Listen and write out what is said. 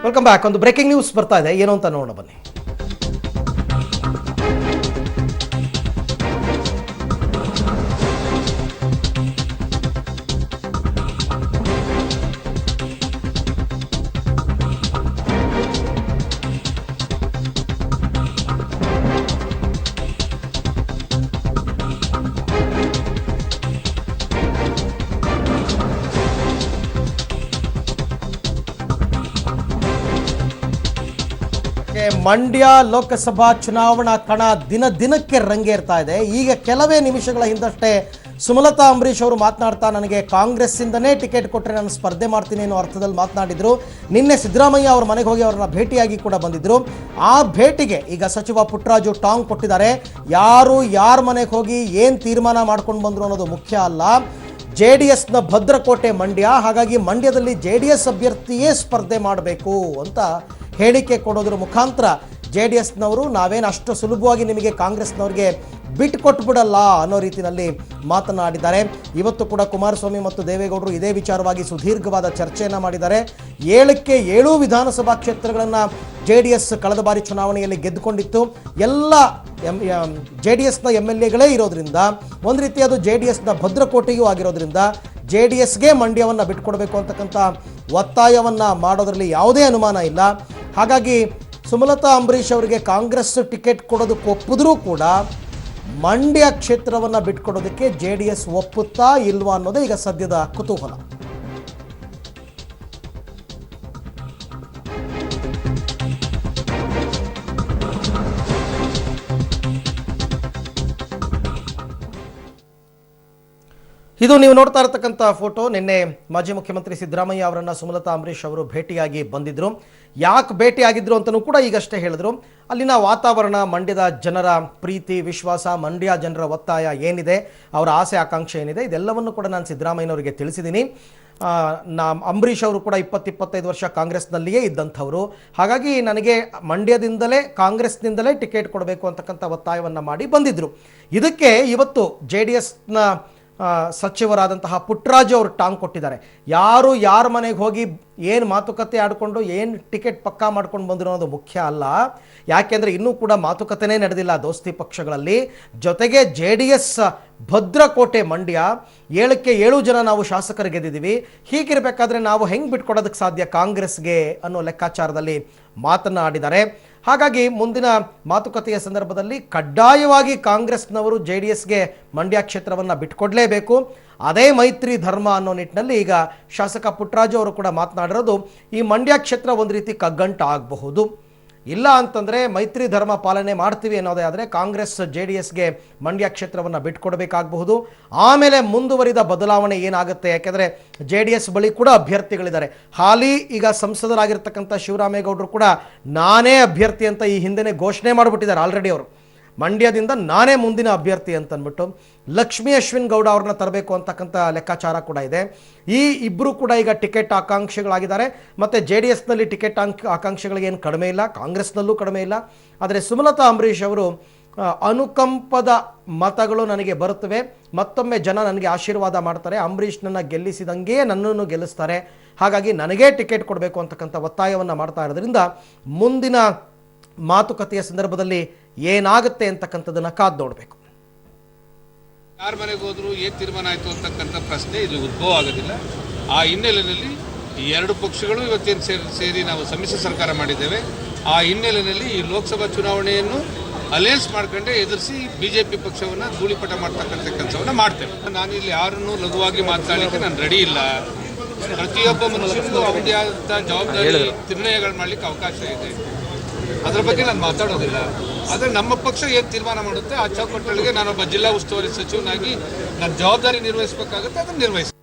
Welcome back. ಒಂದು breaking news ಬರ್ತಾ ಇದೆ, ಏನು ಅಂತ ನೋಡೋಣ ಬನ್ನಿ. ಮಂಡ್ಯ ಲೋಕಸಭಾ ಚುನಾವಣಾ ಕಣ ದಿನ ದಿನಕ್ಕೆ ರಂಗೇರ್ತಾ ಇದೆ. ಈಗ ಕೆಲವೇ ನಿಮಿಷಗಳ ಹಿಂದಷ್ಟೇ ಸುಮಲತಾ ಅಂಬರೀಶ್ ಅವರು ಮಾತನಾಡ್ತಾ ನನಗೆ ಕಾಂಗ್ರೆಸ್ಸಿಂದನೇ ಟಿಕೆಟ್ ಕೊಟ್ಟರೆ ನಾನು ಸ್ಪರ್ಧೆ ಮಾಡ್ತೀನಿ ಅನ್ನೋ ಅರ್ಥದಲ್ಲಿ ಮಾತನಾಡಿದರು. ನಿನ್ನೆ ಸಿದ್ದರಾಮಯ್ಯ ಅವ್ರ ಮನೆಗೆ ಹೋಗಿ ಅವ್ರನ್ನ ಭೇಟಿಯಾಗಿ ಕೂಡ ಬಂದಿದ್ದರು. ಆ ಭೇಟಿಗೆ ಈಗ ಸಚಿವ ಪುಟ್ಟರಾಜು ಟಾಂಗ್ ಕೊಟ್ಟಿದ್ದಾರೆ. ಯಾರ ಮನೆಗೆ ಹೋಗಿ ಏನು ತೀರ್ಮಾನ ಮಾಡ್ಕೊಂಡು ಬಂದರು ಅನ್ನೋದು ಮುಖ್ಯ ಅಲ್ಲ. JDSನ ಭದ್ರಕೋಟೆ ಮಂಡ್ಯ, ಹಾಗಾಗಿ ಮಂಡ್ಯದಲ್ಲಿ JDS ಅಭ್ಯರ್ಥಿಯೇ ಸ್ಪರ್ಧೆ ಮಾಡಬೇಕು ಅಂತ ಹೇಳಿಕೆ ಕೊಡೋದ್ರ ಮುಖಾಂತರ JDSನವರು ನಾವೇನು ಅಷ್ಟು ಸುಲಭವಾಗಿ ನಿಮಗೆ ಕಾಂಗ್ರೆಸ್ನವ್ರಿಗೆ ಬಿಟ್ಕೊಟ್ಬಿಡಲ್ಲ ಅನ್ನೋ ರೀತಿಯಲ್ಲಿ ಮಾತನಾಡಿದ್ದಾರೆ. ಇವತ್ತು ಕೂಡ ಕುಮಾರಸ್ವಾಮಿ ಮತ್ತು ದೇವೇಗೌಡರು ಇದೇ ವಿಚಾರವಾಗಿ ಸುದೀರ್ಘವಾದ ಚರ್ಚೆಯನ್ನು ಮಾಡಿದ್ದಾರೆ. 7ಕ್ಕೆ 7 ವಿಧಾನಸಭಾ ಕ್ಷೇತ್ರಗಳನ್ನು JDS ಕಳೆದ ಬಾರಿ ಚುನಾವಣೆಯಲ್ಲಿ ಗೆದ್ದುಕೊಂಡಿತ್ತು. ಎಲ್ಲ JDSನ MLAಗಳೇ ಇರೋದ್ರಿಂದ ಒಂದು ರೀತಿ ಅದು JDSನ ಭದ್ರಕೋಟೆಯೂ ಆಗಿರೋದ್ರಿಂದ JDSಗೆ ಮಂಡ್ಯವನ್ನು ಬಿಟ್ಕೊಡ್ಬೇಕು ಅಂತಕ್ಕಂಥ ಒತ್ತಾಯವನ್ನು ಮಾಡೋದರಲ್ಲಿ ಯಾವುದೇ ಅನುಮಾನ ಇಲ್ಲ. ಹಾಗಾಗಿ ಸುಮಲತಾ ಅಂಬರೀಶ್ ಅವರಿಗೆ ಕಾಂಗ್ರೆಸ್ ಟಿಕೆಟ್ ಕೊಡೋದಕ್ಕೆ ಒಪ್ಪಿದ್ರೂ ಕೂಡ ಮಂಡ್ಯ ಕ್ಷೇತ್ರವನ್ನು ಬಿಟ್ಕೊಡೋದಕ್ಕೆ JDS ಒಪ್ಪುತ್ತಾ ಇಲ್ವಾ ಅನ್ನೋದೇ ಈಗ ಸದ್ಯದ ಕುತೂಹಲ. ಇದು ನೀವು ನೋಡ್ತಾ ಇರತಕ್ಕಂಥ ಫೋಟೋ. ನಿನ್ನೆ ಮಾಜಿ ಮುಖ್ಯಮಂತ್ರಿ ಸಿದ್ದರಾಮಯ್ಯ ಅವರನ್ನು ಸುಮಲತಾ ಅಂಬರೀಶ್ ಅವರು ಭೇಟಿಯಾಗಿ ಬಂದಿದ್ದರು. ಯಾಕೆ ಭೇಟಿಯಾಗಿದ್ರು ಅಂತಲೂ ಕೂಡ ಈಗಷ್ಟೇ ಹೇಳಿದ್ರು. ಅಲ್ಲಿನ ವಾತಾವರಣ, ಮಂಡ್ಯದ ಜನರ ಪ್ರೀತಿ ವಿಶ್ವಾಸ, ಮಂಡ್ಯ ಜನರ ಒತ್ತಾಯ ಏನಿದೆ, ಅವರ ಆಸೆ ಆಕಾಂಕ್ಷೆ ಏನಿದೆ, ಇದೆಲ್ಲವನ್ನು ಕೂಡ ನಾನು ಸಿದ್ದರಾಮಯ್ಯನವರಿಗೆ ತಿಳಿಸಿದ್ದೀನಿ. ಅಂಬರೀಶ್ ಅವರು ಕೂಡ 20-25 ವರ್ಷ ಕಾಂಗ್ರೆಸ್ನಲ್ಲಿಯೇ ಇದ್ದಂಥವರು. ಹಾಗಾಗಿ ನನಗೆ ಮಂಡ್ಯದಿಂದಲೇ ಕಾಂಗ್ರೆಸ್ನಿಂದಲೇ ಟಿಕೆಟ್ ಕೊಡಬೇಕು ಅಂತಕ್ಕಂಥ ಒತ್ತಾಯವನ್ನು ಮಾಡಿ ಬಂದಿದ್ದರು. ಇದಕ್ಕೆ ಇವತ್ತು JDSನ ಸಚಿವರಾದಂತಹ ಪುಟ್ಟರಾಜು ಅವರು ಟಾಂಗ್ ಕೊಟ್ಟಿದ್ದಾರೆ. ಯಾರ ಮನೆಗೆ ಹೋಗಿ ಏನು ಮಾತುಕತೆ ಆಡಿಕೊಂಡು ಏನು ಟಿಕೆಟ್ ಪಕ್ಕಾ ಮಾಡ್ಕೊಂಡು ಬಂದರು ಅನ್ನೋದು ಮುಖ್ಯ ಅಲ್ಲ. ಯಾಕೆಂದರೆ ಇನ್ನೂ ಕೂಡ ಮಾತುಕತೆನೇ ನಡೆದಿಲ್ಲ ದೋಸ್ತಿ ಪಕ್ಷಗಳಲ್ಲಿ. ಜೊತೆಗೆ JDS ಭದ್ರಕೋಟೆ ಮಂಡ್ಯ, 7ಕ್ಕೆ 7 ಜನ ನಾವು ಶಾಸಕರು ಗೆದ್ದಿದ್ದೀವಿ. ಹೀಗಿರಬೇಕಾದ್ರೆ ನಾವು ಹೆಂಗೆ ಬಿಟ್ಕೊಡೋದಕ್ಕೆ ಸಾಧ್ಯ ಕಾಂಗ್ರೆಸ್ಗೆ ಅನ್ನೋ ಲೆಕ್ಕಾಚಾರದಲ್ಲಿ ಮಾತನಾಡಿದ್ದಾರೆ. ಹಾಗಾಗಿ ಮುಂದಿನ ಮಾತುಕತೆಯ ಸಂದರ್ಭದಲ್ಲಿ ಕಡ್ಡಾಯವಾಗಿ ಕಾಂಗ್ರೆಸ್ನವರು JDSಗೆ ಮಂಡ್ಯ ಕ್ಷೇತ್ರವನ್ನು ಬಿಟ್ಕೊಡ್ಲೇಬೇಕು. ಅದೇ ಮೈತ್ರಿ ಧರ್ಮ ಅನ್ನೋ ನಿಟ್ಟಿನಲ್ಲಿ ಈಗ ಶಾಸಕ ಪುಟ್ಟರಾಜು ಅವರು ಕೂಡ ಮಾತನಾಡಿರೋದು. ಈ ಮಂಡ್ಯ ಕ್ಷೇತ್ರ ಒಂದು ರೀತಿ ಕಗ್ಗಂಟ ಆಗಬಹುದು. ಇಲ್ಲ ಅಂತಂದರೆ ಮೈತ್ರಿ ಧರ್ಮ ಪಾಲನೆ ಮಾಡ್ತೀವಿ ಅನ್ನೋದೇ ಆದರೆ ಕಾಂಗ್ರೆಸ್ JDSಗೆ ಮಂಡ್ಯ ಕ್ಷೇತ್ರವನ್ನು ಬಿಟ್ಕೊಡ್ಬೇಕಾಗಬಹುದು. ಆಮೇಲೆ ಮುಂದುವರಿದ ಬದಲಾವಣೆ ಏನಾಗುತ್ತೆ, ಯಾಕೆಂದರೆ JDS ಬಳಿ ಕೂಡ ಅಭ್ಯರ್ಥಿಗಳಿದ್ದಾರೆ. ಹಾಲಿ ಈಗ ಸಂಸದರಾಗಿರ್ತಕ್ಕಂಥ ಶಿವರಾಮೇಗೌಡರು ಕೂಡ ನಾನೇ ಅಭ್ಯರ್ಥಿ ಅಂತ ಈ ಹಿಂದೆನೇ ಘೋಷಣೆ ಮಾಡಿಬಿಟ್ಟಿದ್ದಾರೆ ಆಲ್ರೆಡಿ. ಅವರು ಮಂಡ್ಯದಿಂದ ನಾನೇ ಮುಂದಿನ ಅಭ್ಯರ್ಥಿ ಅಂತಂದ್ಬಿಟ್ಟು ಲಕ್ಷ್ಮೀ ಅಶ್ವಿನ್ ಗೌಡ ಅವ್ರನ್ನ ತರಬೇಕು ಅಂತಕ್ಕಂಥ ಲೆಕ್ಕಾಚಾರ ಕೂಡ ಇದೆ. ಈ ಇಬ್ಬರು ಕೂಡ ಈಗ ಟಿಕೆಟ್ ಆಕಾಂಕ್ಷಿಗಳಾಗಿದ್ದಾರೆ. ಮತ್ತು JDSನಲ್ಲಿ ಟಿಕೆಟ್ ಆಕಾಂಕ್ಷಿಗಳಿಗೆ ಏನು ಕಡಿಮೆ ಇಲ್ಲ, ಕಾಂಗ್ರೆಸ್ನಲ್ಲೂ ಕಡಿಮೆ ಇಲ್ಲ. ಆದರೆ ಸುಮಲತಾ ಅಂಬರೀಶ್ ಅವರು ಅನುಕಂಪದ ಮತಗಳು ನನಗೆ ಬರುತ್ತವೆ, ಮತ್ತೊಮ್ಮೆ ಜನ ನನಗೆ ಆಶೀರ್ವಾದ ಮಾಡ್ತಾರೆ, ಅಂಬರೀಷ್ನನ್ನು ಗೆಲ್ಲಿಸಿದಂಗೆಯೇ ನನ್ನನ್ನು ಗೆಲ್ಲಿಸ್ತಾರೆ, ಹಾಗಾಗಿ ನನಗೇ ಟಿಕೆಟ್ ಕೊಡಬೇಕು ಅಂತಕ್ಕಂಥ ಒತ್ತಾಯವನ್ನು ಮಾಡ್ತಾ ಇರೋದ್ರಿಂದ ಮುಂದಿನ ಮಾತುಕತೆಯ ಸಂದರ್ಭದಲ್ಲಿ ಏನಾಗುತ್ತೆ ಅಂತಕ್ಕಂಥದ್ದನ್ನು ಕಾದು ನೋಡಬೇಕು. ಯಾರ ಮನೆಗೆ ಹೋದ್ರು ಏನು ತೀರ್ಮಾನ ಆಯಿತು ಅಂತಕ್ಕಂಥ ಪ್ರಶ್ನೆ ಇಲ್ಲಿ ಉದ್ಭವ ಆಗೋದಿಲ್ಲ. ಆ ಹಿನ್ನೆಲೆಯಲ್ಲಿ ಈ 2 ಪಕ್ಷಗಳು ಇವತ್ತೇನು ಸೇರಿ ನಾವು ಸಮ್ಮಿಶ್ರ ಸರ್ಕಾರ ಮಾಡಿದ್ದೇವೆ. ಆ ಹಿನ್ನೆಲೆಯಲ್ಲಿ ಈ ಲೋಕಸಭಾ ಚುನಾವಣೆಯನ್ನು ಅಲಯನ್ಸ್ ಮಾಡ್ಕೊಂಡೆ ಎದುರಿಸಿ BJP ಪಕ್ಷವನ್ನು ಧೂಳಿಪಟ ಮಾಡ್ತಕ್ಕಂಥ ಕೆಲಸವನ್ನು ಮಾಡ್ತೇವೆ. ನಾನಿಲ್ಲಿ ಯಾರನ್ನೂ ಲಘುವಾಗಿ ಮಾತನಾಡಲಿಕ್ಕೆ ನಾನು ರೆಡಿ ಇಲ್ಲ. ಪ್ರತಿಯೊಬ್ಬ ಮನುಷ್ಯನಿಗೂ ಅವರದೇ ಆದಂಥ ಜವಾಬ್ದಾರಿ ನಿರ್ಣಯಗಳು ಮಾಡಲಿಕ್ಕೆ ಅವಕಾಶ ಇದೆ. ಅದರ ಬಗ್ಗೆ ನಾನು ಮಾತಾಡೋದಿಲ್ಲ. ಆದರೆ ನಮ್ಮ ಪಕ್ಷ ಏನು ತೀರ್ಮಾನ ಮಾಡುತ್ತೆ ಆ ಚೌಕಟ್ಟೊಳಗೆ ನಾನೊಬ್ಬ ಜಿಲ್ಲಾ ಉಸ್ತುವಾರಿ ಸಚಿವನಾಗಿ ನನ್ನ ಜವಾಬ್ದಾರಿ ನಿರ್ವಹಿಸಬೇಕಾಗುತ್ತೆ, ಅದನ್ನು ನಿರ್ವಹಿಸ್ತೀನಿ.